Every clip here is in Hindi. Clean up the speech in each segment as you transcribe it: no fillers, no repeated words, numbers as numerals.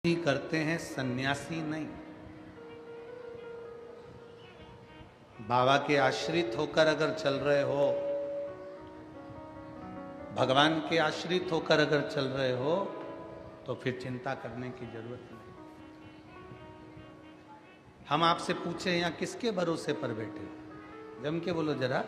ही करते हैं, सन्यासी नहीं। बाबा के आश्रित होकर अगर चल रहे हो, भगवान के आश्रित होकर अगर चल रहे हो, तो फिर चिंता करने की जरूरत नहीं। हम आपसे पूछे यहां किसके भरोसे पर बैठे, जम के बोलो जरा।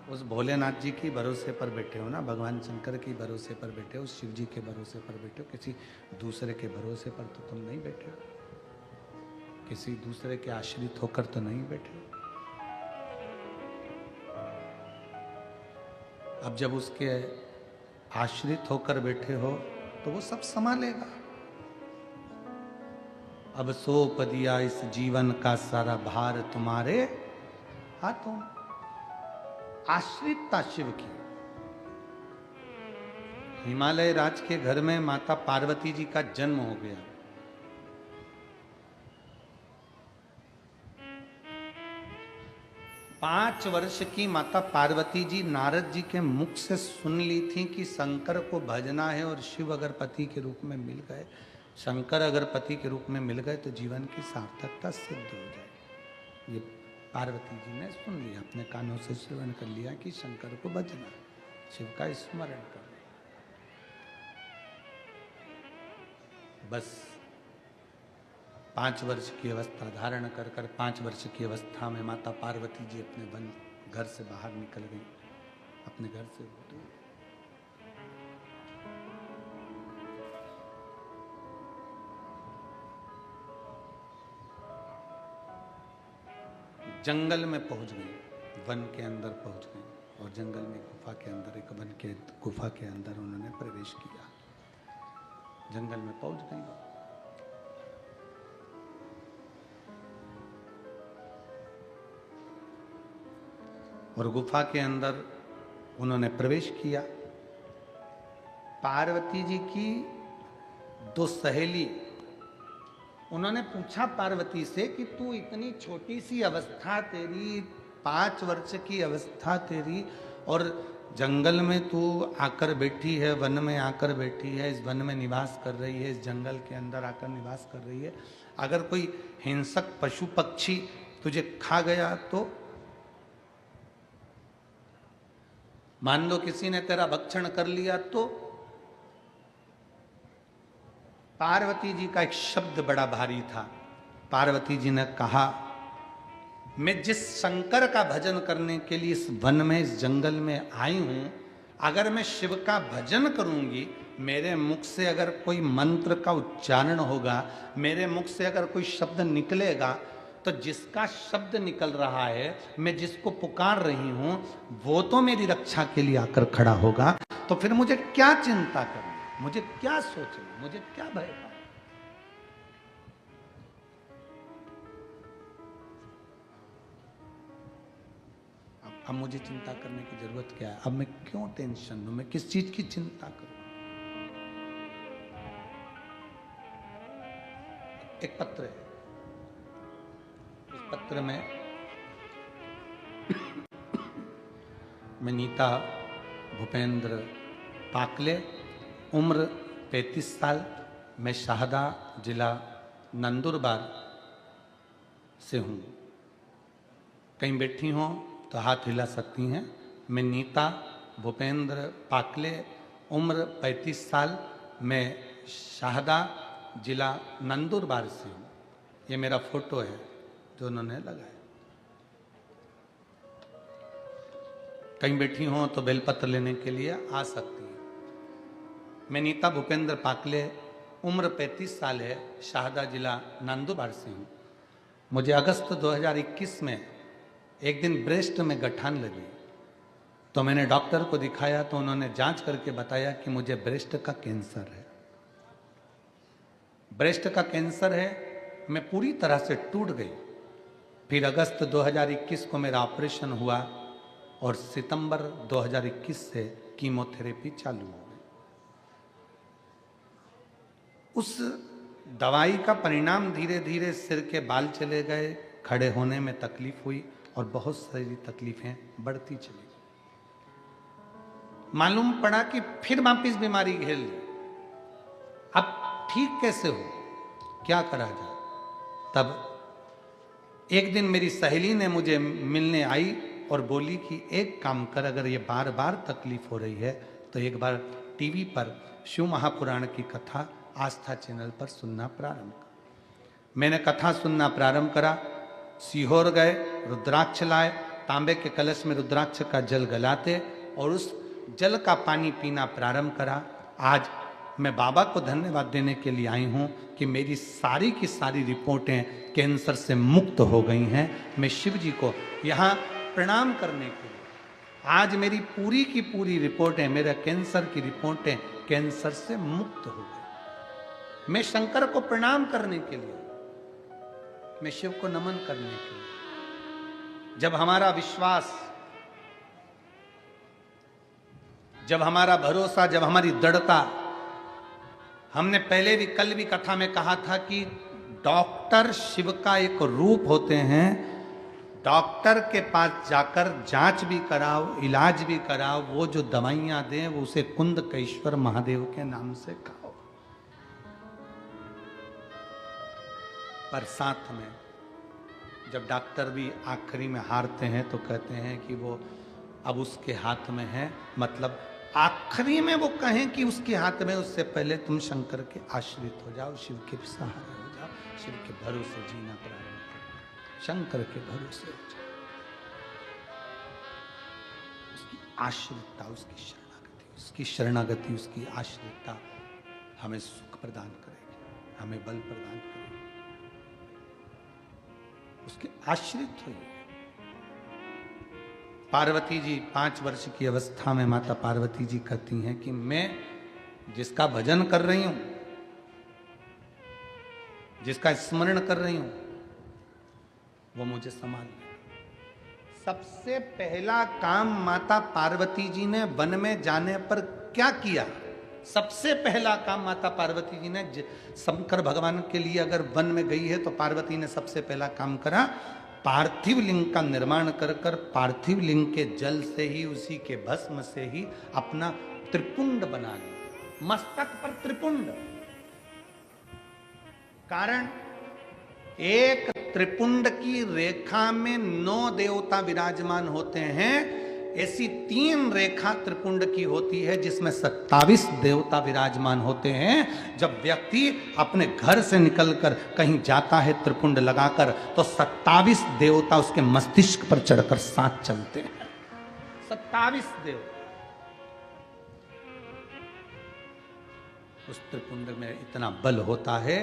उस भोलेनाथ जी की भरोसे पर बैठे हो ना, भगवान शंकर की भरोसे पर बैठे हो, शिव जी के भरोसे पर बैठे हो, किसी दूसरे के भरोसे पर तो तुम नहीं बैठे हो, किसी दूसरे के आश्रित होकर तो नहीं बैठे हो। अब जब उसके आश्रित होकर बैठे हो तो वो सब संभालेगा। अब सौंप दिया इस जीवन का सारा भार तुम्हारे हाथों। आश्रितता शिव की। हिमालय राज के घर में माता पार्वती जी का जन्म हो गया। पांच वर्ष की माता पार्वती जी नारद जी के मुख से सुन ली थी कि शंकर को भजना है, और शिव अगर पति के रूप में मिल गए, शंकर अगर पति के रूप में मिल गए तो जीवन की सार्थकता सिद्ध हो जाए। ये पार्वती जी ने सुन लिया, अपने कानों से श्रवण कर लिया कि शंकर को भजना, शिव का स्मरण करना। बस 5 वर्ष की अवस्था धारण कर 5 वर्ष की अवस्था में माता पार्वती जी अपने वन घर से बाहर निकल गई, अपने घर से दूर। जंगल में पहुंच गई, वन के अंदर पहुंच गई, और जंगल में गुफा के अंदर, एक वन के गुफा के अंदर उन्होंने प्रवेश किया। जंगल में पहुंच गई और गुफा के अंदर उन्होंने प्रवेश किया। पार्वती जी की 2 सहेली, उन्होंने पूछा पार्वती से कि तू इतनी छोटी सी अवस्था तेरी, 5 वर्ष की अवस्था तेरी, और जंगल में तू आकर बैठी है, वन में आकर बैठी है, इस वन में निवास कर रही है, इस जंगल के अंदर आकर निवास कर रही है। अगर कोई हिंसक पशु पक्षी तुझे खा गया तो, मान लो किसी ने तेरा भक्षण कर लिया तो। पार्वती जी का एक शब्द बड़ा भारी था। पार्वती जी ने कहा, मैं जिस शंकर का भजन करने के लिए इस वन में, इस जंगल में आई हूं, अगर मैं शिव का भजन करूंगी, मेरे मुख से अगर कोई मंत्र का उच्चारण होगा, मेरे मुख से अगर कोई शब्द निकलेगा, तो जिसका शब्द निकल रहा है, मैं जिसको पुकार रही हूं, वो तो मेरी रक्षा के लिए आकर खड़ा होगा। तो फिर मुझे क्या चिंता करनी, मुझे क्या सोचना, मुझे क्या भय पाना। अब मुझे चिंता करने की जरूरत क्या है? अब मैं क्यों टेंशन लूं, मैं किस चीज की चिंता करूं? एक पत्र है, उस पत्र में मैं नीता भूपेंद्र पाकले, उम्र 35 साल, मैं शाहदा जिला नंदुरबार से हूं। कहीं बैठी हो तो हाथ हिला सकती हैं। मैं नीता भूपेंद्र पाकले, उम्र 35 साल, मैं शाहदा जिला नंदुरबार से हूँ। ये मेरा फोटो है जो उन्होंने लगाया। कहीं बैठी हो तो बेलपत्र लेने के लिए आ सकती हैं। मैं नीता भूपेंद्र पाकले, उम्र 35 साल है, शाहदा जिला नंदुरबार से हूँ। मुझे अगस्त 2021 में एक दिन ब्रेस्ट में गठान लगी, तो मैंने डॉक्टर को दिखाया, तो उन्होंने जांच करके बताया कि मुझे ब्रेस्ट का कैंसर है। ब्रेस्ट का कैंसर है। मैं पूरी तरह से टूट गई। फिर अगस्त 2021 को मेरा ऑपरेशन हुआ, और सितंबर 2021 से कीमोथेरेपी चालू हो गई। उस दवाई का परिणाम धीरे धीरे सिर के बाल चले गए, खड़े होने में तकलीफ हुई, और बहुत सारी तकलीफें बढ़ती चली। मालूम पड़ा कि फिर वापिस बीमारी घेर ली। अब ठीक कैसे हो, क्या करा जाए। तब एक दिन मेरी सहेली ने मुझे मिलने आई और बोली कि एक काम कर, अगर ये बार बार तकलीफ हो रही है तो एक बार टीवी पर शिव महापुराण की कथा आस्था चैनल पर सुनना प्रारंभ कर। मैंने कथा सुनना प्रारंभ करा। सीहोर गए, रुद्राक्ष लाए, तांबे के कलश में रुद्राक्ष का जल गलाते और उस जल का पानी पीना प्रारंभ करा। आज मैं बाबा को धन्यवाद देने के लिए आई हूँ कि मेरी सारी की सारी रिपोर्टें कैंसर से मुक्त हो गई हैं। मैं शिव जी को यहाँ प्रणाम करने के लिए, आज मेरी पूरी की पूरी रिपोर्टें, मेरा कैंसर की रिपोर्टें कैंसर से मुक्त हो गई। मैं शंकर को प्रणाम करने के लिए, मैं शिव को नमन करने के लिए। जब हमारा विश्वास, जब हमारा भरोसा, जब हमारी दृढ़ता, हमने पहले भी, कल भी कथा में कहा था कि डॉक्टर शिव का एक रूप होते हैं। डॉक्टर के पास जाकर जांच भी कराओ, इलाज भी कराओ, वो जो दवाइयां दें वो उसे कुंदकेश्वर महादेव के नाम से खाओ। पर साथ में जब डॉक्टर भी आखिरी में हारते हैं तो कहते हैं कि वो अब उसके हाथ में है, मतलब आखिरी में वो कहें कि उसके हाथ में, उससे पहले तुम शंकर के आश्रित हो जाओ, शिव के सहारे हो जाओ, शिव के भरोसे जीना प्रारंभ करो, शंकर के भरोसे हो जाओ। उसकी आश्रितता, उसकी शरणागति, उसकी शरणागति, उसकी आश्रितता हमें सुख प्रदान करेगी, हमें बल प्रदान करेगी। उसके आश्रित होइए। पार्वती जी 5 वर्ष की अवस्था में माता पार्वती जी कहती हैं कि मैं जिसका भजन कर रही हूं, जिसका स्मरण कर रही हूं, वो मुझे संभाल ले। सबसे पहला काम माता पार्वती जी ने वन में जाने पर क्या किया? सबसे पहला काम माता पार्वती जी ने, शंकर भगवान के लिए अगर वन में गई है तो पार्वती ने सबसे पहला काम करा, पार्थिव लिंग का निर्माण कर कर पार्थिव लिंग के जल से ही, उसी के भस्म से ही अपना त्रिपुंड बना लिया, मस्तक पर त्रिपुंड। कारण एक त्रिपुंड की रेखा में 9 देवता विराजमान होते हैं, ऐसी 3 रेखा त्रिपुंड की होती है जिसमें 27 देवता विराजमान होते हैं। जब व्यक्ति अपने घर से निकलकर कहीं जाता है त्रिपुंड लगाकर, तो 27 देवता उसके मस्तिष्क पर चढ़कर साथ चलते हैं। 27 देवता उस त्रिपुंड में इतना बल होता है,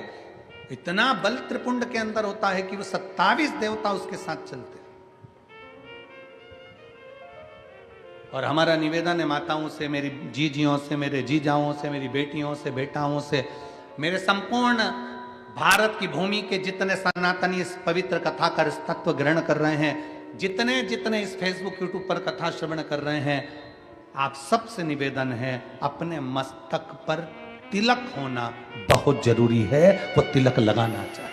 इतना बल त्रिपुंड के अंदर होता है कि वो 27 देवता उसके साथ चलते हैं। और हमारा निवेदन है माताओं से, मेरी जीजियों से, मेरे जीजाओं से, मेरी बेटियों से, बेटाओं से, मेरे संपूर्ण भारत की भूमि के जितने सनातनी इस पवित्र कथा का तत्व ग्रहण कर रहे हैं, जितने जितने इस फेसबुक यूट्यूब पर कथा श्रवण कर रहे हैं, आप सबसे निवेदन है, अपने मस्तक पर तिलक होना बहुत जरूरी है। वो तिलक लगाना चाहिए।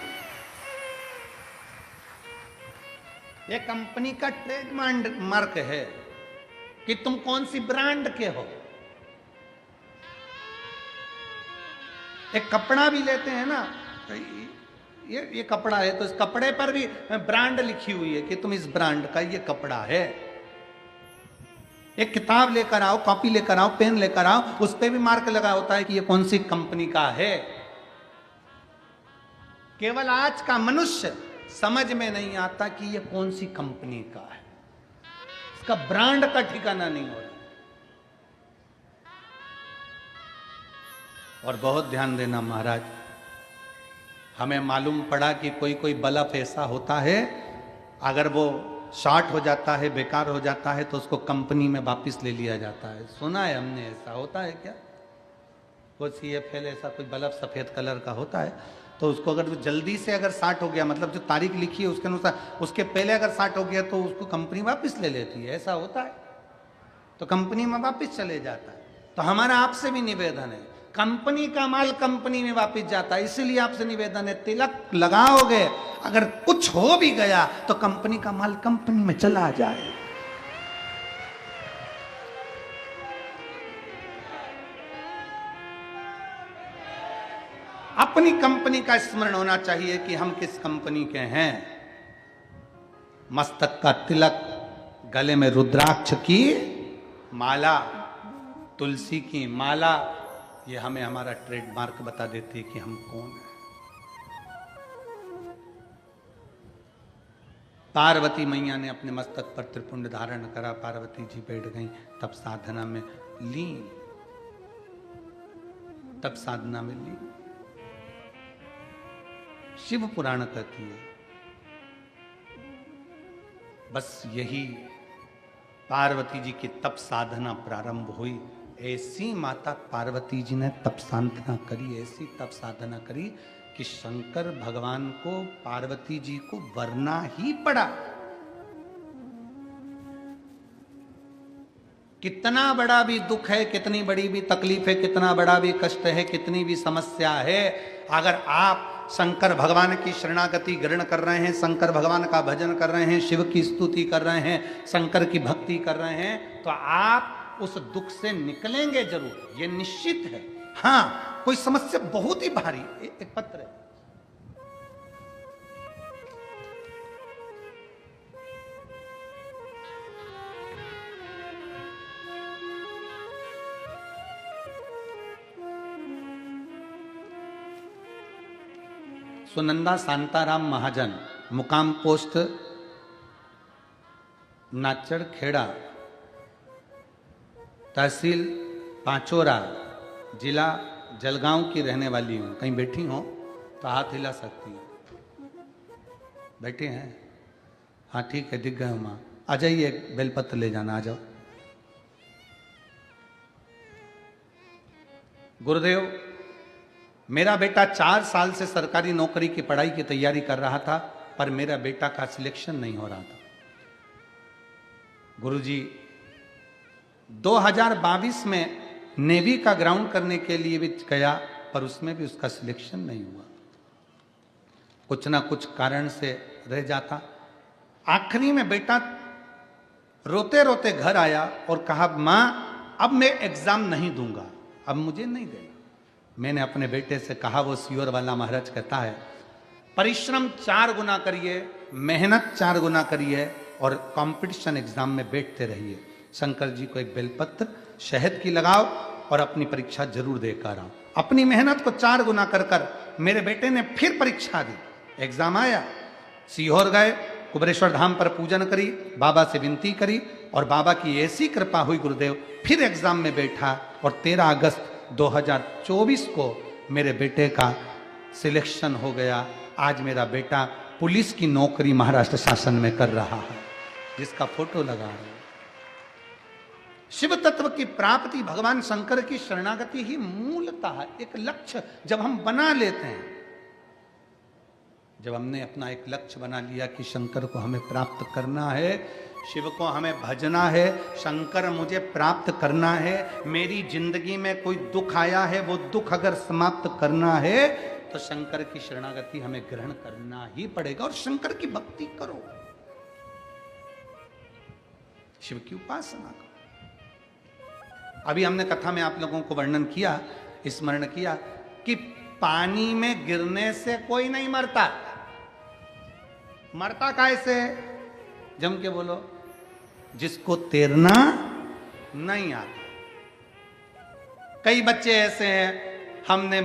ये कंपनी का ट्रेडमार्क है कि तुम कौन सी ब्रांड के हो। एक कपड़ा भी लेते हैं ना, ये कपड़ा है तो इस कपड़े पर भी ब्रांड लिखी हुई है कि तुम इस ब्रांड का ये कपड़ा है। एक किताब लेकर आओ, कॉपी लेकर आओ, पेन लेकर आओ, उस पे भी मार्क लगा होता है कि ये कौन सी कंपनी का है। केवल आज का मनुष्य समझ में नहीं आता कि ये कौन सी कंपनी का है, इसका ब्रांड का ठिकाना नहीं हो रहा। और बहुत ध्यान देना महाराज, हमें मालूम पड़ा कि कोई कोई बल्ब ऐसा होता है, अगर वो शॉर्ट हो जाता है, बेकार हो जाता है, तो उसको कंपनी में वापस ले लिया जाता है। सुना है हमने, ऐसा होता है क्या? वो CFL ऐसा कोई बल्ब सफेद कलर का होता है, तो उसको अगर जल्दी से अगर शॉर्ट हो गया, मतलब जो तारीख लिखी है उसके अनुसार, उसके पहले अगर शॉर्ट हो गया तो उसको कंपनी वापस ले लेती है। ऐसा होता है, तो कंपनी में वापस चले जाता है। तो हमारा आपसे भी निवेदन है, कंपनी का माल कंपनी में वापस जाता है, इसीलिए आपसे निवेदन है, तिलक लगाओगे, अगर कुछ हो भी गया तो कंपनी का माल कंपनी में चला जाए। अपनी कंपनी का स्मरण होना चाहिए कि हम किस कंपनी के हैं। मस्तक का तिलक, गले में रुद्राक्ष की माला, तुलसी की माला, ये हमें हमारा ट्रेडमार्क बता देती है कि हम कौन हैं। पार्वती मैया ने अपने मस्तक पर त्रिपुंड धारण करा, पार्वती जी बैठ गई, तब साधना में लीन, तब साधना में लीन। शिव पुराण कहती है बस यही पार्वती जी की तप साधना प्रारंभ हुई। ऐसी माता पार्वती जी ने तप साधना करी, ऐसी तप साधना करी कि शंकर भगवान को पार्वती जी को वरना ही पड़ा। कितना बड़ा भी दुख है, कितनी बड़ी भी तकलीफ है, कितना बड़ा भी कष्ट है, कितनी भी समस्या है, अगर आप शंकर भगवान की शरणागति ग्रहण कर रहे हैं, शंकर भगवान का भजन कर रहे हैं, शिव की स्तुति कर रहे हैं, शंकर की भक्ति कर रहे हैं, तो आप उस दुख से निकलेंगे जरूर, ये निश्चित है। हाँ, कोई समस्या बहुत ही भारी, एक पत्र है, सुनंदा शांताराम महाजन, मुकाम पोस्ट नाचड़ खेड़ा, तहसील पांचोरा, जिला जलगांव की रहने वाली हूँ। कहीं बैठी हो तो हाथ हिला सकती है। बैठे हैं? हाँ ठीक है, दिख गए हो माँ, आ जाइए, बेलपत्र ले जाना, आ जाओ। गुरुदेव, मेरा बेटा 4 साल से सरकारी नौकरी की पढ़ाई की तैयारी कर रहा था, पर मेरा बेटा का सिलेक्शन नहीं हो रहा था। गुरुजी, 2022 में नेवी का ग्राउंड करने के लिए भी गया, पर उसमें भी उसका सिलेक्शन नहीं हुआ, कुछ ना कुछ कारण से रह जाता। आखिरी में बेटा रोते रोते घर आया और कहा, मां अब मैं एग्जाम नहीं दूंगा, अब मुझे नहीं देना। मैंने अपने बेटे से कहा, वो सियोर वाला महाराज कहता है, परिश्रम 4 गुना करिए, मेहनत 4 गुना करिए और कंपटीशन एग्जाम में बैठते रहिए। शंकर जी को एक बेलपत्र शहद की लगाओ और अपनी परीक्षा जरूर देकर आओ। अपनी मेहनत को 4 गुना कर कर मेरे बेटे ने फिर परीक्षा दी, एग्जाम आया, सीहोर गए, कुबेरेश्वर धाम पर पूजन करी, बाबा से विनती करी और बाबा की ऐसी कृपा हुई गुरुदेव, फिर एग्जाम में बैठा और 13 अगस्त 2024 को मेरे बेटे का सिलेक्शन हो गया। आज मेरा बेटा पुलिस की नौकरी महाराष्ट्र शासन में कर रहा है, जिसका फोटो लगा रहे हैं। शिव तत्व की प्राप्ति, भगवान शंकर की शरणागति ही मूलतः है, एक लक्ष्य जब हम बना लेते हैं, जब हमने अपना एक लक्ष्य बना लिया कि शंकर को हमें प्राप्त करना है, शिव को हमें भजना है, शंकर मुझे प्राप्त करना है, मेरी जिंदगी में कोई दुख आया है, वो दुख अगर समाप्त करना है तो शंकर की शरणागति हमें ग्रहण करना ही पड़ेगा और शंकर की भक्ति करो, शिव की उपासना करो। अभी हमने कथा में आप लोगों को वर्णन किया, स्मरण किया कि पानी में गिरने से कोई नहीं मरता। मरता कैसे? जम के बोलो, जिसको तैरना नहीं आता। कई बच्चे ऐसे हैं, हमने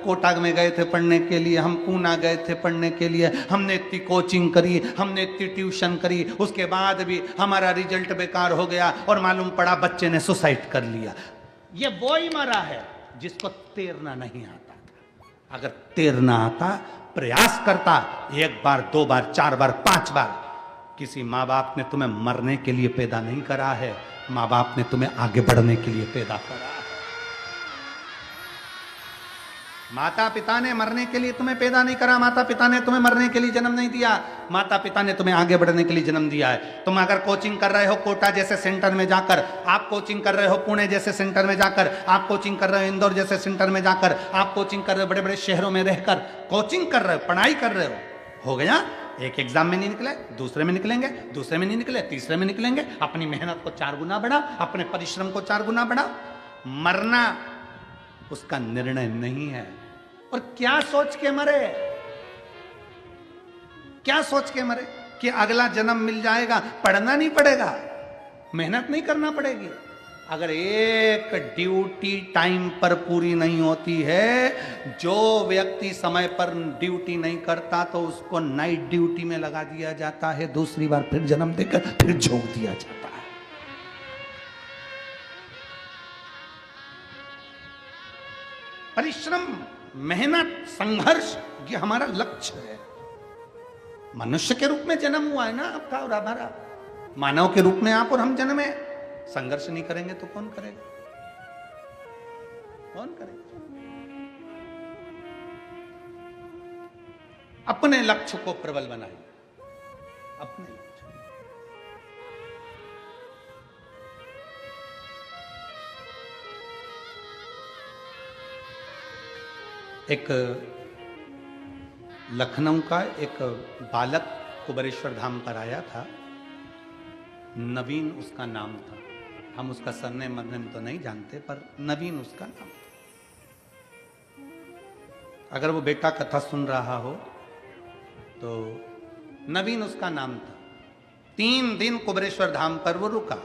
कोटा में गए थे पढ़ने के लिए, हम पूना गए थे पढ़ने के लिए, हमने इतनी कोचिंग करी, हमने इतनी ट्यूशन करी, उसके बाद भी हमारा रिजल्ट बेकार हो गया और मालूम पड़ा बच्चे ने सुसाइड कर लिया। ये वो ही मरा है जिसको तैरना नहीं आता था। अगर तैरना आता, प्रयास करता, 1 बार 2 बार 4 बार 5 बार, किसी माँ बाप ने तुम्हें मरने के लिए पैदा नहीं करा है, माँ बाप ने तुम्हें आगे बढ़ने के लिए पैदा करा है। माता पिता ने मरने के लिए तुम्हें पैदा नहीं करा, माता पिता ने तुम्हें मरने के लिए जन्म नहीं दिया, माता पिता ने तुम्हें आगे बढ़ने के लिए जन्म दिया है। तुम अगर कोचिंग कर रहे हो कोटा जैसे सेंटर में जाकर, आप कोचिंग कर रहे हो पुणे जैसे सेंटर में जाकर, आप कोचिंग कर रहे हो इंदौर जैसे सेंटर में जाकर, आप कोचिंग कर रहे हो बड़े बड़े शहरों में रहकर, कोचिंग कर रहे हो, पढ़ाई कर रहे हो गया। एक एग्जाम में नहीं निकले, दूसरे में निकलेंगे, दूसरे में नहीं निकले, तीसरे में निकलेंगे। अपनी मेहनत को 4 गुना बढ़ा, अपने परिश्रम को 4 गुना बढ़ा। मरना उसका निर्णय नहीं है, और क्या सोच के मरे, क्या सोच के मरे कि अगला जन्म मिल जाएगा, पढ़ना नहीं पड़ेगा, मेहनत नहीं करना पड़ेगी। अगर एक ड्यूटी टाइम पर पूरी नहीं होती है, जो व्यक्ति समय पर ड्यूटी नहीं करता तो उसको नाइट ड्यूटी में लगा दिया जाता है, दूसरी बार फिर जन्म देकर फिर झोंक दिया जाता है। परिश्रम, मेहनत, संघर्ष, ये हमारा लक्ष्य है। मनुष्य के रूप में जन्म हुआ है ना आपका और हमारा, मानव के रूप में आप और हम जन्मे। संघर्ष नहीं करेंगे तो कौन करेगा, कौन करेगा? अपने लक्ष्य को प्रबल बनाइए, अपने लक्ष्य। एक लखनऊ का एक बालक कुबेरेश्वर धाम पर आया था, नवीन उसका नाम था। हम उसका सरनेम मरनेम तो नहीं जानते, पर नवीन उसका नाम था। अगर वो बेटा कथा सुन रहा हो तो नवीन उसका नाम था। 3 दिन कुबेरेश्वर धाम पर वो रुका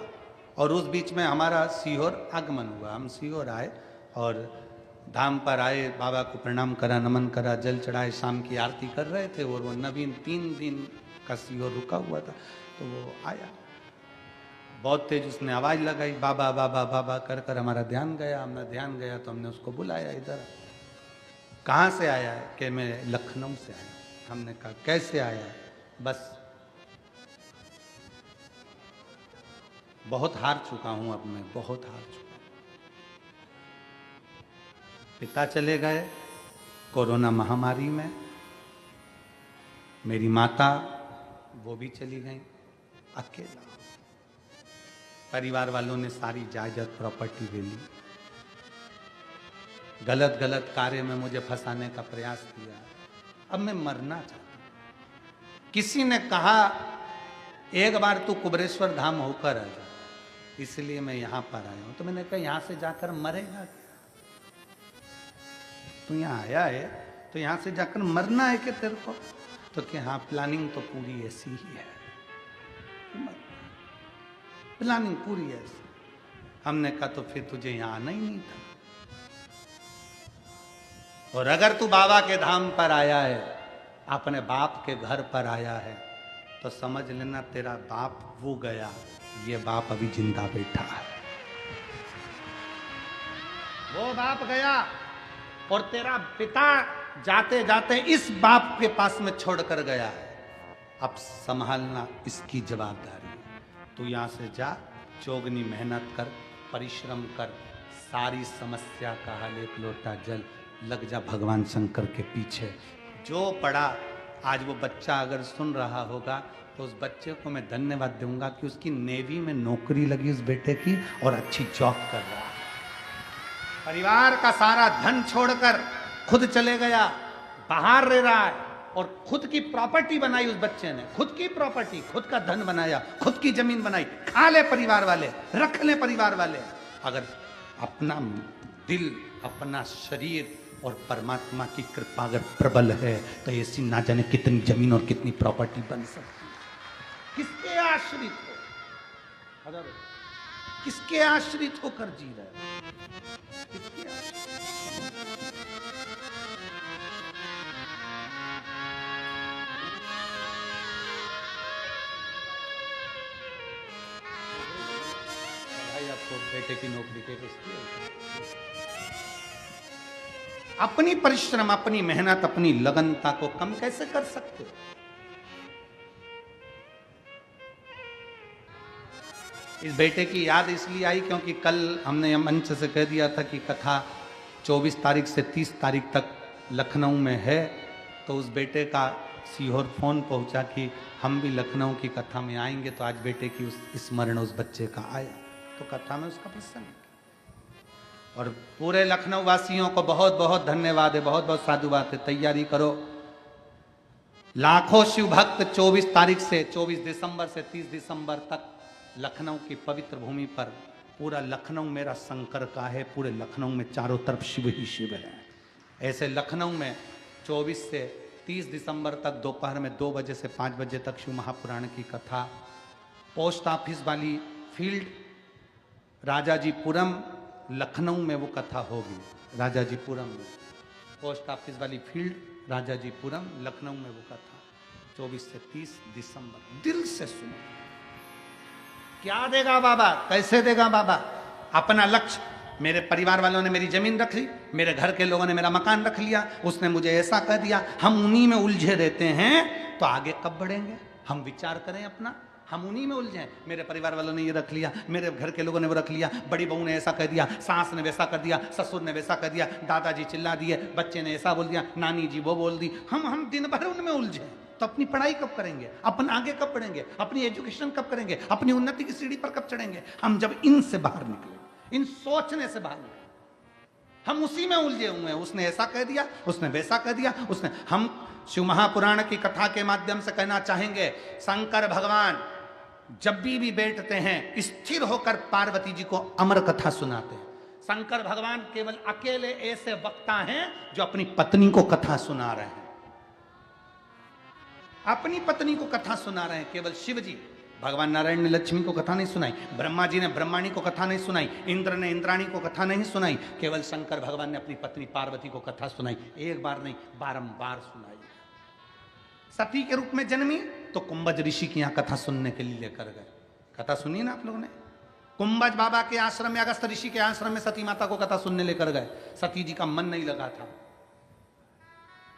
और उस बीच में हमारा सीहोर आगमन हुआ। हम सीहोर आए और धाम पर आए, बाबा को प्रणाम करा, नमन करा, जल चढ़ाए, शाम की आरती कर रहे थे और वो नवीन 3 दिन का सीहोर रुका हुआ था। तो वो आया, बहुत तेज उसने आवाज लगाई, बाबा बाबा बाबा कर कर हमारा ध्यान गया। हमने ध्यान गया तो हमने उसको बुलाया, इधर कहाँ से आया है? कि मैं लखनऊ से आया। हमने कहा कैसे आया है? बस बहुत हार चुका हूं, अब मैं बहुत हार चुका। पिता चले गए कोरोना महामारी में, मेरी माता वो भी चली गई, अकेला। परिवार वालों ने सारी जायदाद प्रॉपर्टी ले ली, गलत गलत कार्य में मुझे फंसाने का प्रयास किया। अब मैं मरना चाहता हूं। किसी ने कहा एक बार तू कुबेरेश्वर धाम होकर आ जा, इसलिए मैं यहां पर आया हूं। तो मैंने कहा यहां से जाकर मरेगा, तू यहाँ आया है तो यहां से जाकर मरना है कि तेरे को? तो कि हाँ, प्लानिंग तो पूरी ऐसी ही है, प्लानिंग पूरी ऐसी। हमने कहा तो फिर तुझे यहां आना ही नहीं था। और अगर तू बाबा के धाम पर आया है, अपने बाप के घर पर आया है, तो समझ लेना तेरा बाप वो गया, ये बाप अभी जिंदा बैठा है। वो बाप गया और तेरा पिता जाते जाते इस बाप के पास में छोड़कर गया है। अब संभालना इसकी जवाबदारी है। तू यहां से जा, चौगनी मेहनत कर, परिश्रम कर, सारी समस्या का हल एक लोटा जल, लग जा भगवान शंकर के पीछे। जो पढ़ा, आज वो बच्चा अगर सुन रहा होगा तो उस बच्चे को मैं धन्यवाद दूंगा कि उसकी नेवी में नौकरी लगी उस बेटे की और अच्छी जॉब कर रहा है। परिवार का सारा धन छोड़कर खुद चले गया, बाहर रह रहा है और खुद की प्रॉपर्टी बनाई उस बच्चे ने, खुद की प्रॉपर्टी, खुद का धन बनाया, खुद की जमीन बनाई। खा ले परिवार वाले, रख ले परिवार वाले। अगर अपना दिल, अपना शरीर और परमात्मा की कृपा अगर प्रबल है तो ऐसी ना जाने कितनी जमीन और कितनी प्रॉपर्टी बन सकती है। किसके आश्रित हो? अगर किसके आश्रित होकर जी रहे हो? किसके आश्रित? भाई आपको बेटे की नौकरी के अपनी परिश्रम, अपनी मेहनत, अपनी लगनता को कम कैसे कर सकते हो? इस बेटे की याद इसलिए आई क्योंकि कल हमने मंच से कह दिया था कि कथा 24 तारीख से 30 तारीख तक लखनऊ में है। तो उस बेटे का सीहोर फोन पहुंचा कि हम भी लखनऊ की कथा में आएंगे। तो आज बेटे की उस स्मरण उस बच्चे का आया, तो कथा में उसका प्रसंग। और पूरे लखनऊ वासियों को बहुत बहुत धन्यवाद है, बहुत बहुत साधुवाद है। तैयारी करो, लाखों शिव भक्त 24 तारीख से 24 दिसंबर से 30 दिसंबर तक लखनऊ की पवित्र भूमि पर, पूरा लखनऊ मेरा शंकर का है, पूरे लखनऊ में चारों तरफ शिव ही शिव है। ऐसे लखनऊ में 24 से 30 दिसंबर तक दोपहर में 2 बजे से 5 बजे तक शिव महापुराण की कथा। पोस्ट ऑफिस वाली फील्ड राजाजीपुरम लखनऊ में वो कथा होगी। राजाजीपुरम में पोस्ट ऑफिस वाली फील्ड राजाजीपुरम लखनऊ में वो कथा 24 से 30 दिसंबर। दिल से सुनो। क्या देगा बाबा, कैसे देगा बाबा? अपना लक्ष्य, मेरे परिवार वालों ने मेरी जमीन रख ली, मेरे घर के लोगों ने मेरा मकान रख लिया, उसने मुझे ऐसा कह दिया, हम उन्हीं में उलझे रहते हैं, तो आगे कब बढ़ेंगे? हम विचार करें अपना, हम उन्हीं में उलझे। मेरे परिवार वालों ने ये रख लिया, मेरे घर के लोगों ने वो रख लिया, बड़ी बहू ने ऐसा कह दिया, सास ने वैसा कर दिया, ससुर ने वैसा कर दिया, दादाजी चिल्ला दिए, बच्चे ने ऐसा बोल दिया, नानी जी वो बोल दी। हम दिन भर उनमें उलझे, तो अपनी पढ़ाई कब करेंगे? अपन आगे कब बढ़ेंगे? अपनी एजुकेशन कब करेंगे? अपनी उन्नति की सीढ़ी पर कब चढ़ेंगे? हम जब इनसे बाहर निकले, इन सोचने से बाहर निकले, हम उसी में उलझे हुए हैं। उसने ऐसा कह दिया, उसने वैसा कह दिया, उसने। हम शिव महापुराण की कथा के माध्यम से कहना चाहेंगे, शंकर भगवान जब भी बैठते हैं स्थिर होकर पार्वती जी को अमर कथा सुनाते हैं। शंकर भगवान केवल अकेले ऐसे वक्ता हैं जो अपनी पत्नी को कथा सुना रहे हैं, अपनी पत्नी को कथा सुना रहे हैं। केवल शिव जी, भगवान नारायण ने लक्ष्मी को कथा नहीं सुनाई, ब्रह्मा जी ने ब्रह्माणी को कथा नहीं सुनाई, इंद्र ने इंद्राणी को कथा नहीं सुनाई, केवल शंकर भगवान ने अपनी पत्नी पार्वती को कथा सुनाई। एक बार नहीं, बारंबार सुनाई। सती के रूप में जन्मी तो कुंभज ऋषि की यहां कथा सुनने के लिए लेकर गए। कथा सुनी ना आप लोगों ने? कुंभज बाबा के आश्रम में, अगस्त ऋषि के आश्रम में सती माता को कथा सुनने लेकर गए। सती जी का मन नहीं लगा था,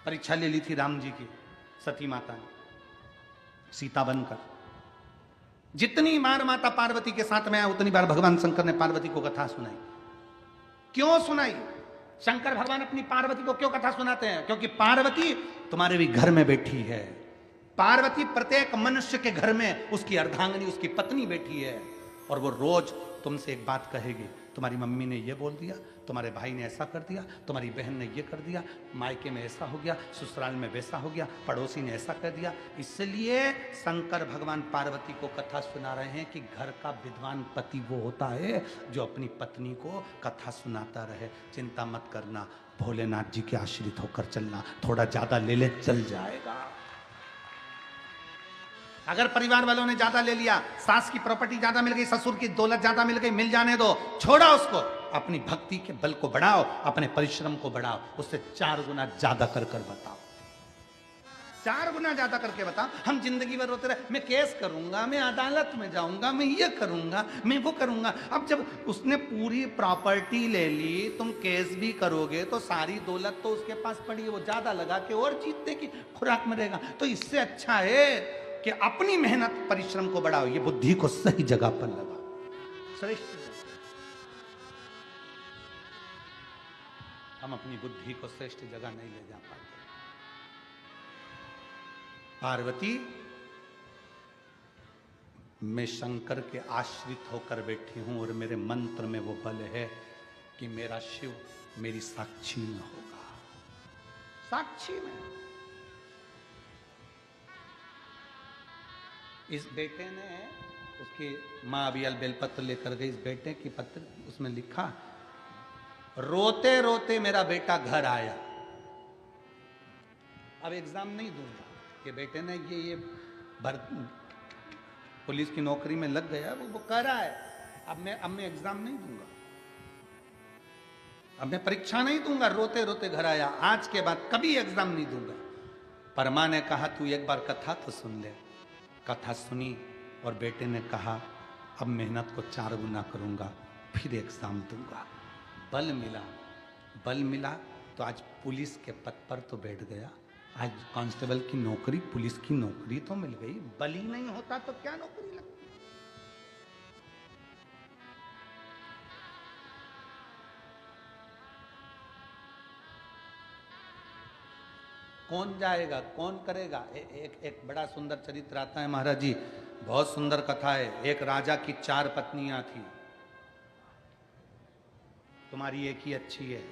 परीक्षा ले ली थी राम जी की सती माता ने, सीता बनकर। जितनी बार माता पार्वती के साथ में आया, उतनी बार भगवान शंकर ने पार्वती को कथा सुनाई। क्यों सुनाई? शंकर भगवान अपनी पार्वती को क्यों कथा सुनाते हैं? क्योंकि पार्वती तुम्हारे भी घर में बैठी है। पार्वती प्रत्येक मनुष्य के घर में उसकी अर्धांगिनी, उसकी पत्नी बैठी है, और वो रोज तुमसे एक बात कहेगी, तुम्हारी मम्मी ने ये बोल दिया, तुम्हारे भाई ने ऐसा कर दिया, तुम्हारी बहन ने ये कर दिया, मायके में ऐसा हो गया, ससुराल में वैसा हो गया, पड़ोसी ने ऐसा कर दिया। इसलिए शंकर भगवान पार्वती को कथा सुना रहे हैं कि घर का विद्वान पति वो होता है जो अपनी पत्नी को कथा सुनाता रहे। चिंता मत करना, भोलेनाथ जी के आश्रित होकर चलना, थोड़ा ज्यादा ले ले चल जाएगा। अगर परिवार वालों ने ज्यादा ले लिया, सास की प्रॉपर्टी ज्यादा मिल गई, ससुर की दौलत ज्यादा मिल गई, मिल जाने दो, छोड़ा उसको। अपनी भक्ति के बल को बढ़ाओ, अपने परिश्रम को बढ़ाओ, उससे 4 गुना ज्यादा कर बताओ, 4 गुना ज्यादा करके बताओ। हम जिंदगी भर रोते रहे, मैं केस करूंगा, मैं अदालत में जाऊंगा, मैं ये करूंगा, मैं वो करूंगा। अब जब उसने पूरी प्रॉपर्टी ले ली, तुम केस भी करोगे तो सारी दौलत तो उसके पास पड़ी है, वो ज्यादा लगा के और जीतने की खुराक में रहेगा। तो इससे अच्छा है कि अपनी मेहनत परिश्रम को बढ़ाओ, ये बुद्धि को सही जगह पर लगाओ। श्रेष्ठ हम अपनी बुद्धि को श्रेष्ठ जगह नहीं ले जा पाते। पार्वती, मैं शंकर के आश्रित होकर बैठी हूं, और मेरे मंत्र में वो बल है कि मेरा शिव मेरी साक्षी में होगा, साक्षी में। इस बेटे ने, उसकी माँ अभी बेलपत्र लेकर गई, इस बेटे की पत्र, उसमें लिखा, रोते रोते मेरा बेटा घर आया। अब एग्जाम नहीं दूंगा कि बेटे ने ये पुलिस की नौकरी में लग गया, वो कर रहा है। अब मैं एग्जाम नहीं दूंगा, अब मैं परीक्षा नहीं दूंगा। रोते रोते घर आया, आज के बाद कभी एग्जाम नहीं दूंगा। पर मां ने कहा, तू एक बार कथा तो सुन ले। कथा सुनी, और बेटे ने कहा, अब मेहनत को 4 गुना करूंगा, फिर एग्जाम दूंगा। बल मिला, बल मिला तो आज पुलिस के पद पर तो बैठ गया। आज कांस्टेबल की नौकरी, पुलिस की नौकरी तो मिल गई। बल ही नहीं होता तो क्या नौकरी लगती? कौन जाएगा, कौन करेगा? एक बड़ा सुंदर चरित्र आता है महाराज जी, बहुत सुंदर कथा है। एक राजा की 4 पत्नियां थी, तुम्हारी एक ही अच्छी है।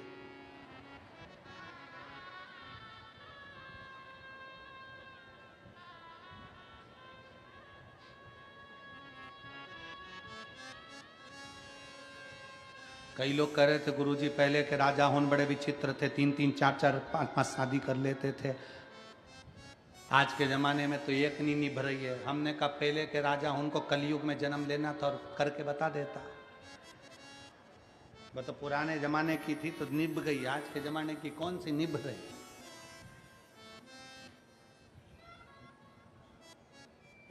कई लोग कह रहे थे गुरुजी पहले के राजा होन बड़े विचित्र थे, 3-3, 4-4, 5-5 शादी कर लेते थे। आज के जमाने में तो एक नहीं निभ रही है। हमने कहा पहले के राजा उनको कलयुग में जन्म लेना था और करके बता देता। वो तो पुराने जमाने की थी तो निभ गई, आज के जमाने की कौन सी निभ रही।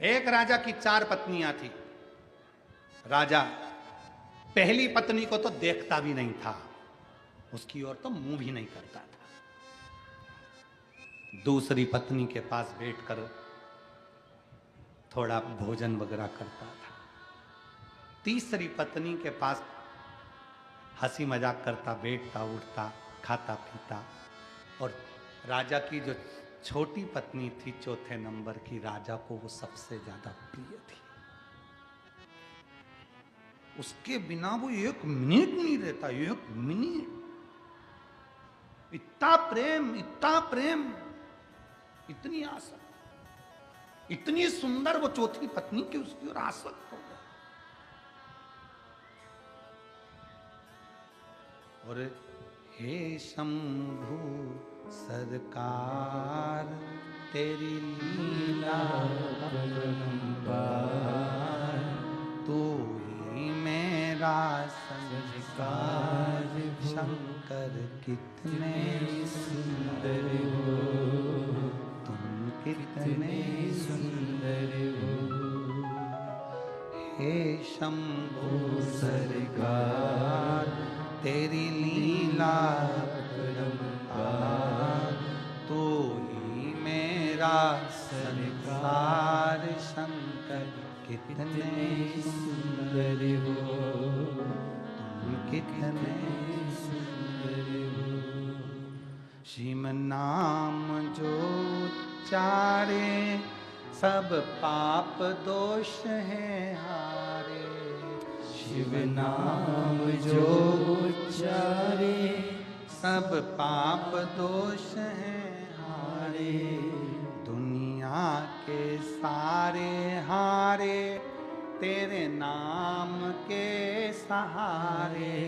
एक राजा की 4 पत्नियां थी। राजा पहली पत्नी को तो देखता भी नहीं था, उसकी ओर तो मुंह भी नहीं करता था। दूसरी पत्नी के पास बैठकर थोड़ा भोजन वगैरह करता था। तीसरी पत्नी के पास हंसी मजाक करता, बैठता उठता, खाता पीता। और राजा की जो छोटी पत्नी थी, चौथे नंबर की, राजा को वो सबसे ज्यादा प्रिय थी। उसके बिना वो एक मिनट नहीं रहता, एक मिनट। इतना प्रेम, इतना प्रेम, इतनी आसक्त, इतनी सुंदर वो चौथी पत्नी की उसकी ओर आसक्त हो गया। और हे शंभु सरकार तेरी लीला अपरंपार, तू ही मेरा संस्कार, शंकर कितने सुंदर हो, तुम कितने सुंदर हो। हे शंभु सरकार तेरी लीला अपरंपार, तू ही मेरा सरकार, शंकर कितने सुंदर हो, तुम कितने सुंदर हो। शिव नाम जो उच्चारे, सब पाप दोष है हारे। शिव नाम जो उच्चारे, सब पाप दोष है हारे। दुनिया के सारे हारे, तेरे नाम के सहारे।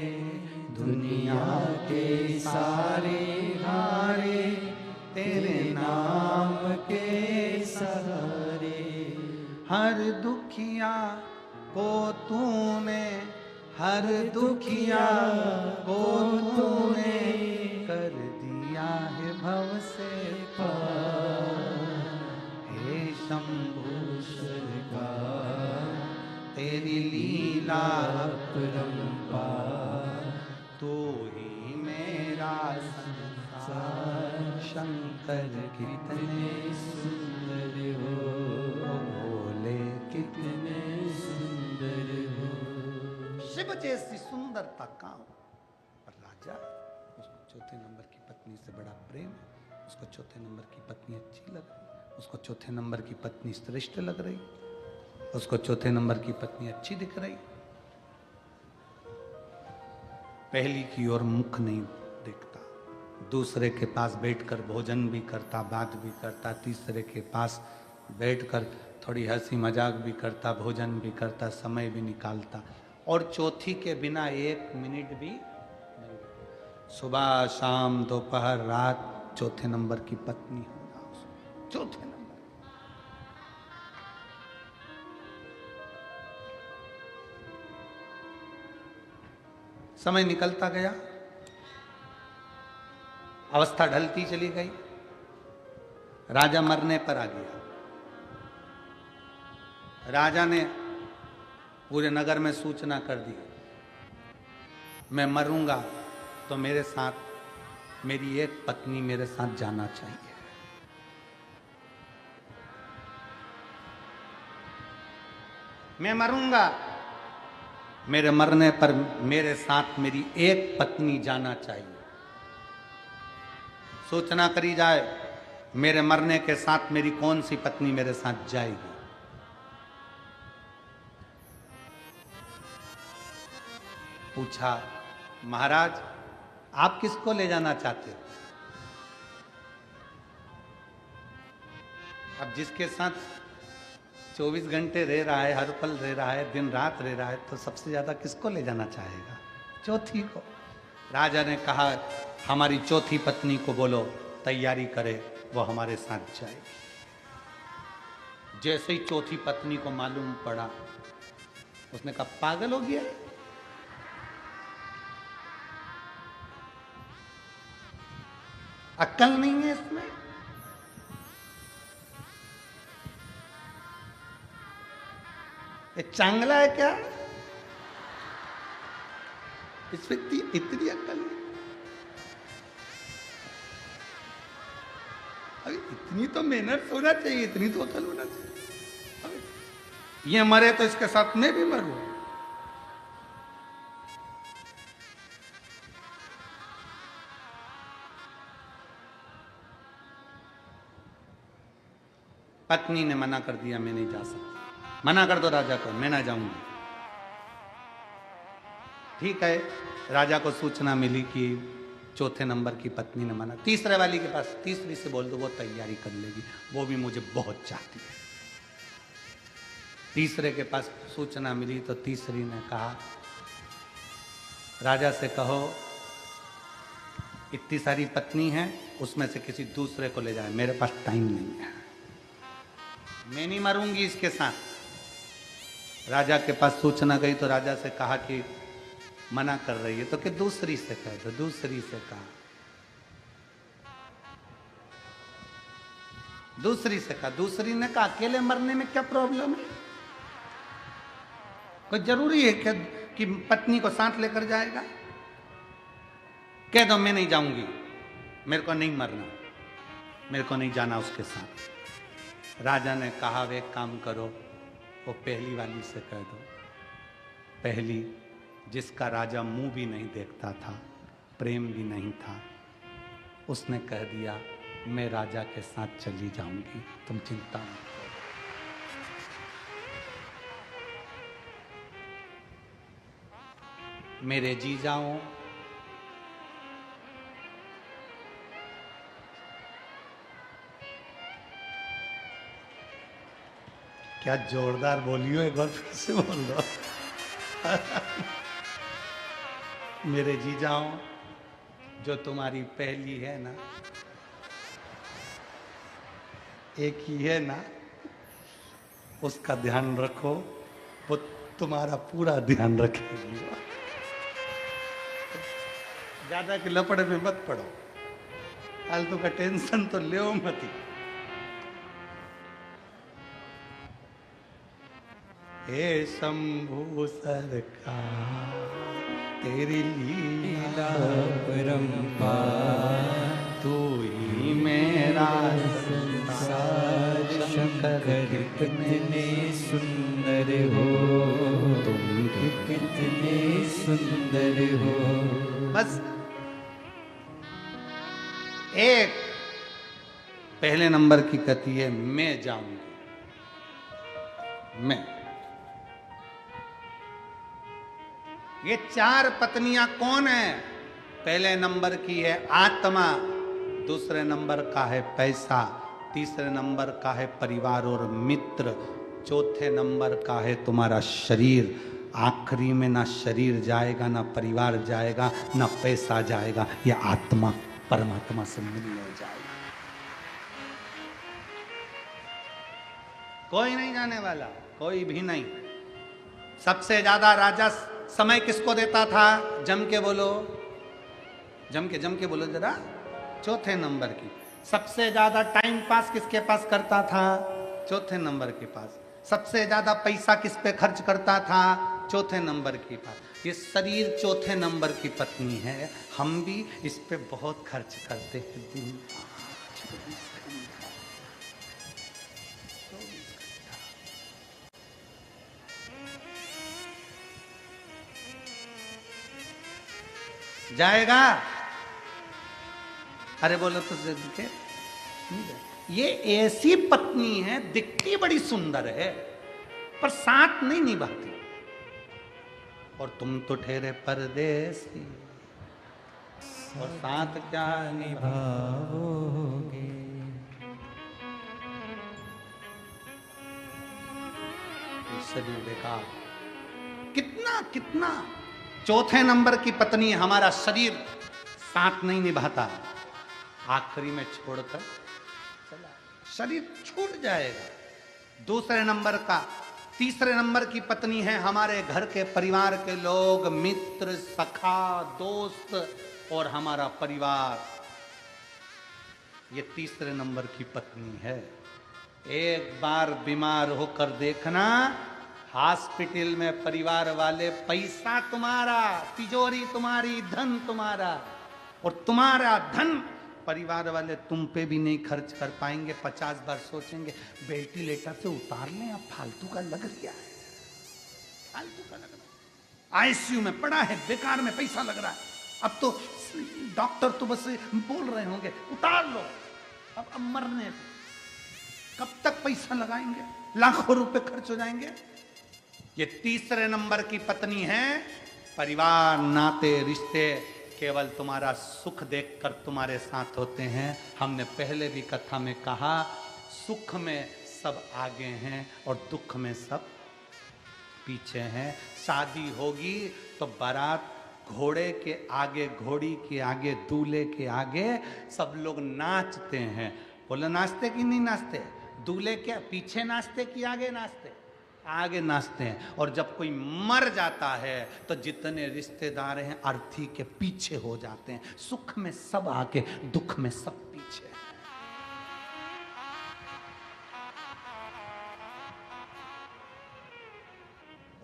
दुनिया के सारे हारे, तेरे नाम के सहारे। हर दुखिया को तूने, हर दुखिया को तूने कर दिया है भव से पार। हे शंभु सरकार तेरी लीला अपरंपार, तू ही मेरा संसार, शंकर कितने सुंदर हो, भोले कितने सुंदर हो। शिव जैसी सुंदरता कहाँ? पर राजा, उसको चौथे नंबर की पत्नी से बड़ा प्रेम है। उसको चौथे नंबर की पत्नी अच्छी लग रही, उसको चौथे नंबर की पत्नी श्रेष्ठ लग रही, उसको चौथे नंबर की पत्नी अच्छी दिख रही। पहली की ओर मुख नहीं देखता, दूसरे के पास बैठकर भोजन भी करता, बात भी करता, तीसरे के पास बैठकर थोड़ी हंसी मजाक भी करता, भोजन भी करता, समय भी निकालता। और चौथी के बिना एक मिनट भी नहीं। सुबह शाम दोपहर रात चौथे नंबर की पत्नी होना, चौथे नंबर। समय निकलता गया, अवस्था ढलती चली गई, राजा मरने पर आ गया। राजा ने पूरे नगर में सूचना कर दी, मैं मरूंगा तो मेरे साथ मेरी एक पत्नी मेरे साथ जाना चाहिए। मैं मरूंगा, मेरे मरने पर मेरे साथ मेरी एक पत्नी जाना चाहिए। सूचना करी जाए मेरे मरने के साथ मेरी कौन सी पत्नी मेरे साथ जाएगी। पूछा, महाराज आप किसको ले जाना चाहते हो? अब जिसके साथ 24 घंटे रह रहा है, हर पल रह रहा है, दिन रात रह रहा है, तो सबसे ज्यादा किसको ले जाना चाहेगा? चौथी को। राजा ने कहा हमारी चौथी पत्नी को बोलो तैयारी करे, वो हमारे साथ जाएगी। जैसे ही चौथी पत्नी को मालूम पड़ा, उसने कहा पागल हो गया, अक्ल नहीं है इसमें। ये चांगला है क्या? इस व्यक्ति इतनी अक्ल नहीं। अभी इतनी तो मेहनत होना चाहिए, इतनी तो अक्ल होना चाहिए। अभी ये मरे तो इसके साथ मैं भी मरूं। पत्नी ने मना कर दिया, मैं नहीं जा सकती। मना कर दो राजा को, मैं ना जाऊंगी। ठीक है, राजा को सूचना मिली कि चौथे नंबर की पत्नी ने मना। तीसरे वाली के पास, तीसरी से बोल दो वो तैयारी कर लेगी, वो भी मुझे बहुत चाहती है। तीसरे के पास सूचना मिली तो तीसरी ने कहा राजा से कहो इतनी सारी पत्नी है, उसमें से किसी दूसरे को ले जाए, मेरे पास टाइम नहीं है, मैं नहीं मरूंगी इसके साथ। राजा के पास सूचना गई तो राजा से कहा कि मना कर रही है, तो कि दूसरी से कह दो। दूसरी से कहा, दूसरी से कहा। दूसरी ने कहा अकेले मरने में क्या प्रॉब्लम है, कोई जरूरी है क्या कि पत्नी को साथ लेकर जाएगा? कह दो मैं नहीं जाऊंगी, मेरे को नहीं मरना, मेरे को नहीं जाना उसके साथ। राजा ने कहा वे काम करो, वो पहली वाली से कह दो। पहली, जिसका राजा मुंह भी नहीं देखता था, प्रेम भी नहीं था, उसने कह दिया मैं राजा के साथ चली जाऊंगी, तुम चिंता मत करो। मेरे जीजाओं, क्या जोरदार बोलियो, एक बार फिर से बोल दो। मेरे जीजाओं, जो तुम्हारी पहली है ना, एक ही है ना, उसका ध्यान रखो, वो तुम्हारा पूरा ध्यान रखेगी। ज्यादा के लपड़े में मत पड़ो, फालतू का टेंशन तो ले मत ही। हे शंभु सरकार तेरी लीला परंपार, तू ही मेरा संसार। शंकर कितने सुंदर हो, तुम कितने सुंदर हो। बस एक पहले नंबर की कहती है मैं जाऊंगी, मैं। ये चार पत्नियां कौन है? पहले नंबर की है आत्मा, दूसरे नंबर का है पैसा, तीसरे नंबर का है परिवार और मित्र, चौथे नंबर का है तुम्हारा शरीर। आखिरी में ना शरीर जाएगा, ना परिवार जाएगा, ना पैसा जाएगा, ये आत्मा परमात्मा से मिलने जाएगा। कोई नहीं जाने वाला, कोई भी नहीं। सबसे ज्यादा राजा समय किसको देता था? जम के बोलो, जम के बोलो जरा। चौथे नंबर की। सबसे ज्यादा टाइम पास किसके पास करता था? चौथे नंबर के पास। सबसे ज्यादा पैसा किस पे खर्च करता था? चौथे नंबर के पास। ये शरीर चौथे नंबर की पत्नी है, हम भी इस पे बहुत खर्च करते हैं। दिन जाएगा? अरे बोलो तो के ये ऐसी पत्नी है, दिखती बड़ी सुंदर है पर साथ नहीं निभाती। और तुम तो ठहरे परदेसी और साथ क्या निभाओगे। शरीर बेकार। कितना कितना चौथे नंबर की पत्नी हमारा शरीर साथ नहीं निभाता, आखिरी में छोड़कर चला, शरीर छूट जाएगा। दूसरे नंबर का, तीसरे नंबर की पत्नी है हमारे घर के परिवार के लोग, मित्र, सखा, दोस्त और हमारा परिवार। ये तीसरे नंबर की पत्नी है। एक बार बीमार होकर देखना, हॉस्पिटल में परिवार वाले, पैसा तुम्हारा, तिजोरी तुम्हारी, धन तुम्हारा, और तुम्हारा धन परिवार वाले तुम पे भी नहीं खर्च कर पाएंगे। 50 बार सोचेंगे वेंटिलेटर से उतार लें, अब फालतू का लग रहा है, फालतू का लग रहा है, आईसीयू में पड़ा है, बेकार में पैसा लग रहा है, अब तो डॉक्टर तो बस बोल रहे होंगे उतार लो, अब मरने दो। कब तक पैसा लगाएंगे, लाखों रुपए खर्च हो जाएंगे। ये तीसरे नंबर की पत्नी है। परिवार, नाते, रिश्ते केवल तुम्हारा सुख देखकर तुम्हारे साथ होते हैं। हमने पहले भी कथा में कहा, सुख में सब आगे हैं और दुख में सब पीछे हैं। शादी होगी तो बारात घोड़े के आगे, घोड़ी के आगे, दूल्हे के आगे सब लोग नाचते हैं। बोले नाचते कि नहीं नाचते? दूल्हे क्या पीछे नाचते कि आगे नाचते? आगे नाचते हैं। और जब कोई मर जाता है तो जितने रिश्तेदार हैं अर्थी के पीछे हो जाते हैं। सुख में सब आगे, दुख में सब पीछे।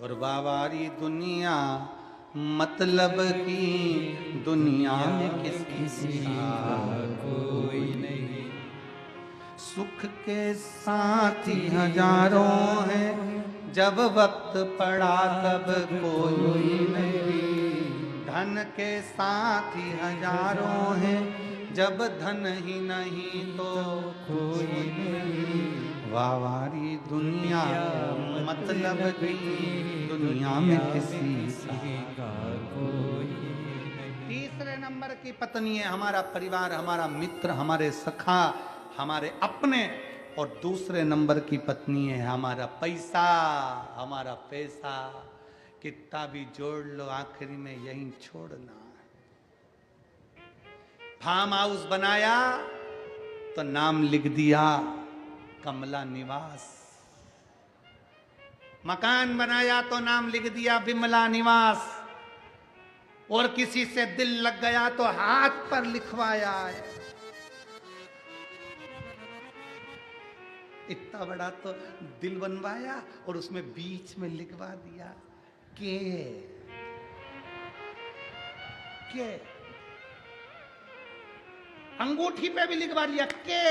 और वावारी दुनिया मतलब की दुनिया में किसी का कोई नहीं। सुख के साथी हजारों हैं, जब वक्त पड़ा तब कोई नहीं। धन के साथी हजारों हैं, जब धन ही नहीं तो कोई नहीं। वावारी दुनिया मतलब की दुनिया में किसी का कोई नहीं। तीसरे नंबर की पत्नी है हमारा परिवार, हमारा मित्र, हमारे सखा, हमारे अपने। और दूसरे नंबर की पत्नी है हमारा पैसा, हमारा पैसा। कितना भी जोड़ लो आखिरी में यहीं छोड़ना है। फार्म हाउस बनाया तो नाम लिख दिया कमला निवास। मकान बनाया तो नाम लिख दिया विमला निवास। और किसी से दिल लग गया तो हाथ पर लिखवाया है। इतना बड़ा तो दिल बनवाया और उसमें बीच में लिखवा दिया के। अंगूठी पे भी लिखवा दिया के।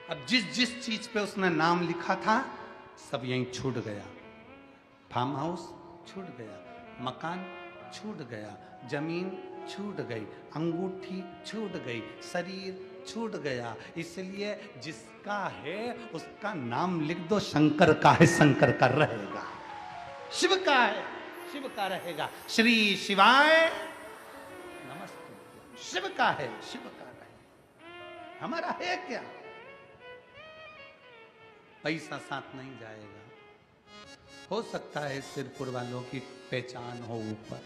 अब जिस जिस चीज पे उसने नाम लिखा था सब यहीं छूट गया। फार्म हाउस छूट गया, मकान छूट गया, जमीन छूट गई, अंगूठी छूट गई, शरीर छूट गया। इसलिए जिसका है उसका नाम लिख दो। शंकर का है, शंकर का रहेगा। शिव का है, शिव का रहेगा। श्री शिवाय नमस्ते। शिव का है, शिव का रहेगा। हमारा है क्या? पैसा साथ नहीं जाएगा। हो सकता है सिरपुर वालों की पहचान हो ऊपर,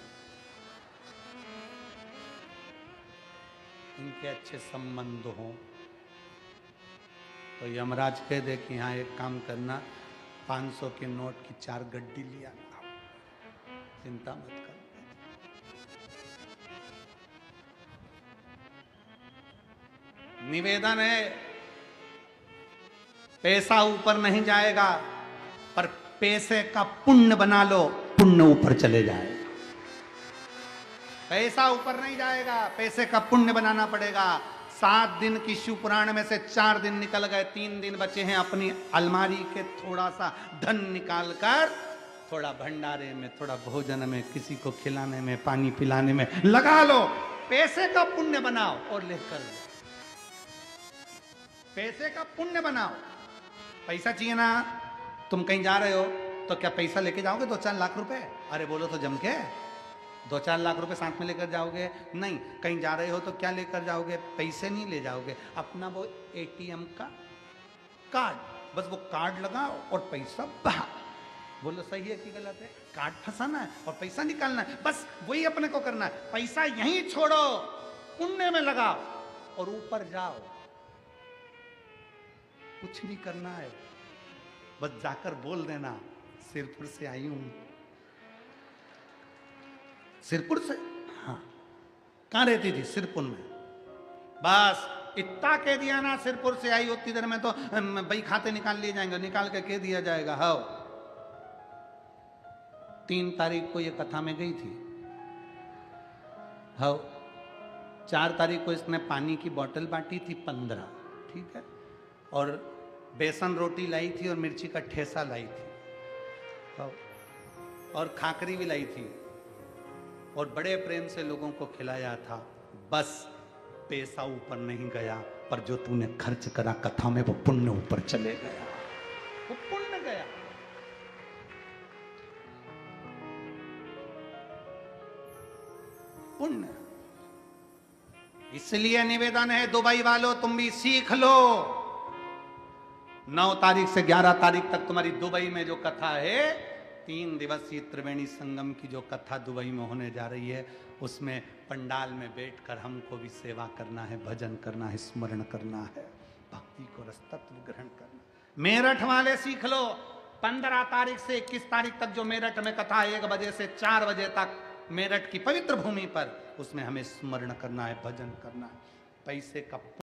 इनके अच्छे संबंध हो तो यमराज कह दे कि यहाँ एक काम करना, 500 के नोट की 4 गड्डी लिया, चिंता मत कर। निवेदन है, पैसा ऊपर नहीं जाएगा पर पैसे का पुण्य बना लो, पुण्य ऊपर चले जाएगा। पैसा ऊपर नहीं जाएगा, पैसे का पुण्य बनाना पड़ेगा। 7 दिन की शिव पुराण में से 4 दिन निकल गए, 3 दिन बचे हैं। अपनी अलमारी के थोड़ा सा धन निकाल कर थोड़ा भंडारे में, थोड़ा भोजन में, किसी को खिलाने में, पानी पिलाने में लगा लो। पैसे का पुण्य बनाओ और लेकर लो। पैसे का पुण्य बनाओ। पैसा चाहिए ना, तुम कहीं जा रहे हो तो क्या पैसा लेके जाओगे 2-4 लाख रुपए? अरे बोलो तो जम के 2-4 लाख रुपए साथ में लेकर जाओगे? नहीं। कहीं जा रहे हो तो क्या लेकर जाओगे? पैसे नहीं ले जाओगे, अपना वो एटीएम का कार्ड, बस वो कार्ड लगाओ और पैसा बाहर। बोलो सही है कि गलत है? कार्ड फंसाना है और पैसा निकालना है, बस वही अपने को करना है। पैसा यहीं छोड़ो, पुण्य में लगाओ और ऊपर जाओ। कुछ नहीं करना है, बस जाकर बोल देना सिरपुर से आई हूं। सिरपुर से? हाँ। कहां रहती थी? सिरपुर में। बस इतना कह दिया ना सिरपुर से आई, उतनी देर में तो भाई खाते निकाल लिए जाएंगे, निकाल के कह दिया जाएगा। हाँ, 3 तारीख को ये कथा में गई थी। हाँ, 4 तारीख को इसने पानी की बोतल बांटी थी 15, ठीक है, और बेसन रोटी लाई थी और मिर्ची का ठेसा लाई थी। हाँ, और खाकरी भी लाई थी और बड़े प्रेम से लोगों को खिलाया था। बस पैसा ऊपर नहीं गया, पर जो तूने खर्च करा कथा में वो पुण्य ऊपर चले गया, वो पुण्य गया। पुण्य। इसलिए निवेदन है दुबई वालों, तुम भी सीख लो। 9 तारीख से 11 तारीख तक तुम्हारी दुबई में जो कथा है, 3 दिवसीय त्रिवेणी संगम की जो कथा दुबई में होने जा रही है, उसमें पंडाल में बैठकर हमको भी सेवा करना है, भजन करना है, स्मरण करना है, भक्ति को रस तत्व ग्रहण करना। मेरठ वाले सीख लो, 15 तारीख से 21 तारीख तक जो मेरठ में कथा 1 बजे से 4 बजे तक मेरठ की पवित्र भूमि पर, उसमें हमें स्मरण करना है, भजन करना है। पैसे का